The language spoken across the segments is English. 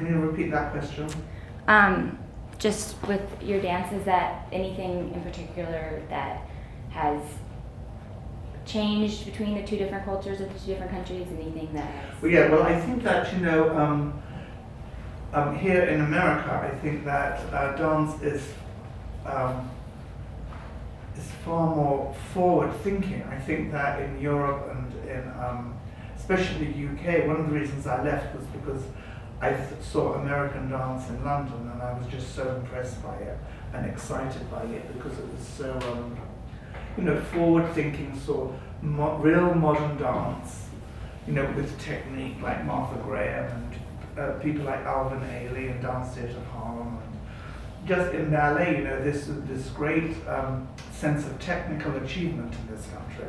Can you repeat that question? Just with your dance, is that anything in particular that has changed between the two different cultures of the two different countries? Anything that has... Well, I think that, here in America, I think that dance is far more forward-thinking. I think that in Europe and in, especially the UK, one of the reasons I left was because I saw American dance in London, and I was just so impressed by it and excited by it because it was so, forward-thinking, so real modern dance, with technique like Martha Graham and people like Alvin Ailey and Dance Theatre of Harlem. And just in ballet, this great sense of technical achievement in this country.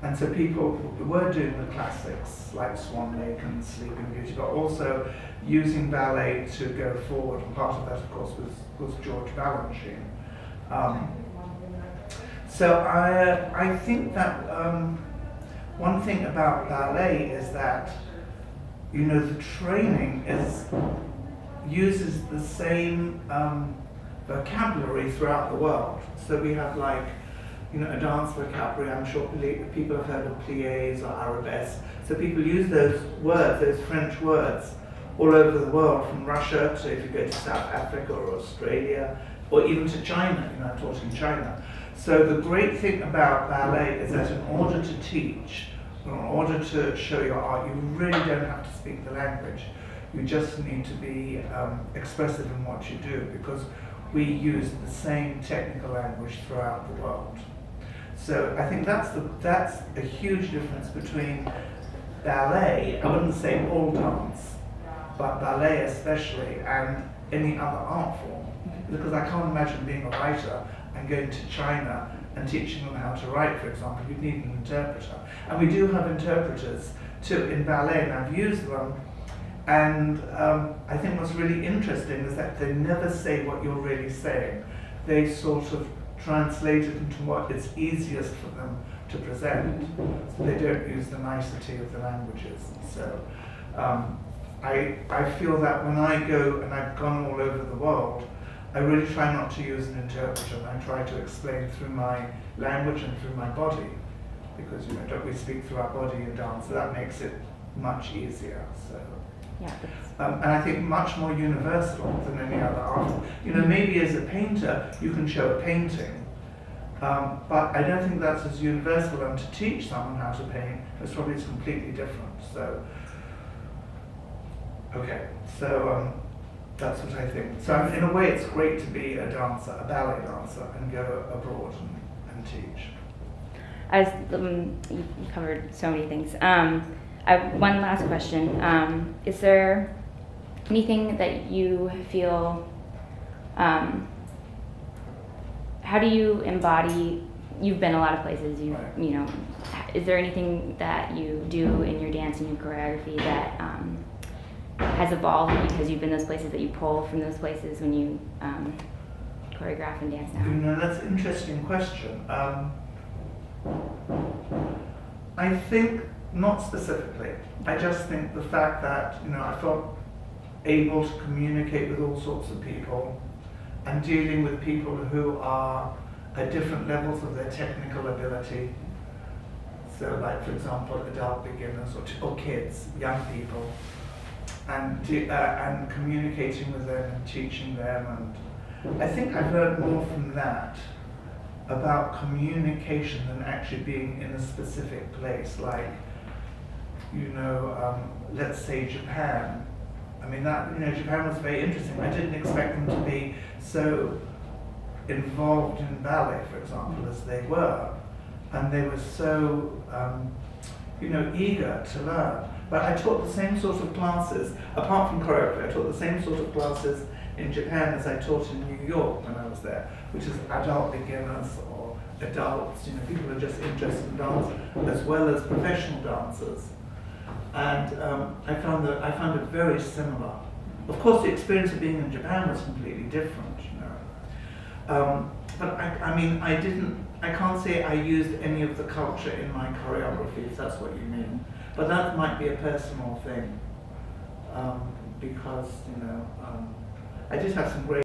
And so people were doing the classics like Swan Lake and Sleeping Beauty, but also using ballet to go forward. And part of that, of course, was George Balanchine. So I think that one thing about ballet is that, the training uses the same vocabulary throughout the world. So we have a dance vocabulary. I'm sure people have heard of pliés or arabesque. So people use those words, those French words, all over the world, from Russia to, if you go to South Africa or Australia, or even to China. I taught in China. So the great thing about ballet is that in order to teach, or in order to show your art, you really don't have to speak the language. You just need to be expressive in what you do, because we use the same technical language throughout the world. So I think that's a huge difference between ballet, I wouldn't say all dance, but ballet especially, and any other art form. Because I can't imagine being a writer and going to China and teaching them how to write, for example. You'd need an interpreter. And we do have interpreters too in ballet, and I've used them. And I think what's really interesting is that they never say what you're really saying. They sort of translate it into what is easiest for them to present. So they don't use the nicety of the languages. So I feel that when I go, and I've gone all over the world, I really try not to use an interpreter, and I try to explain through my language and through my body, because don't we speak through our body in dance, so that makes it much easier. So. Yeah. And I think much more universal than any other art. Maybe as a painter you can show a painting, but I don't think that's as universal. And to teach someone how to paint is probably completely different. So, that's what I think. So in a way, it's great to be a dancer, a ballet dancer, and go abroad and teach. You covered so many things. I have one last question. Is there anything that you feel, how do you embody, you've been a lot of places, is there anything that you do in your dance and your choreography that has evolved because you've been those places, that you pull from those places when you choreograph and dance now? That's an interesting question. I think not specifically. I just think the fact that, I felt able to communicate with all sorts of people, and dealing with people who are at different levels of their technical ability. So like, for example, adult beginners or kids, young people, and communicating with them and teaching them. And I think I've learned more from that about communication than actually being in a specific place. Like, let's say Japan. Japan was very interesting. I didn't expect them to be so involved in ballet, for example, as they were. And they were so, eager to learn. But I taught the same sort of classes, apart from choreography, I taught the same sort of classes in Japan as I taught in New York when I was there, which is adult beginners or adults, people who are just interested in dance, as well as professional dancers. And I found it very similar. Of course, the experience of being in Japan was completely different, But I can't say I used any of the culture in my choreography, if that's what you mean. But that might be a personal thing. because, I just have some great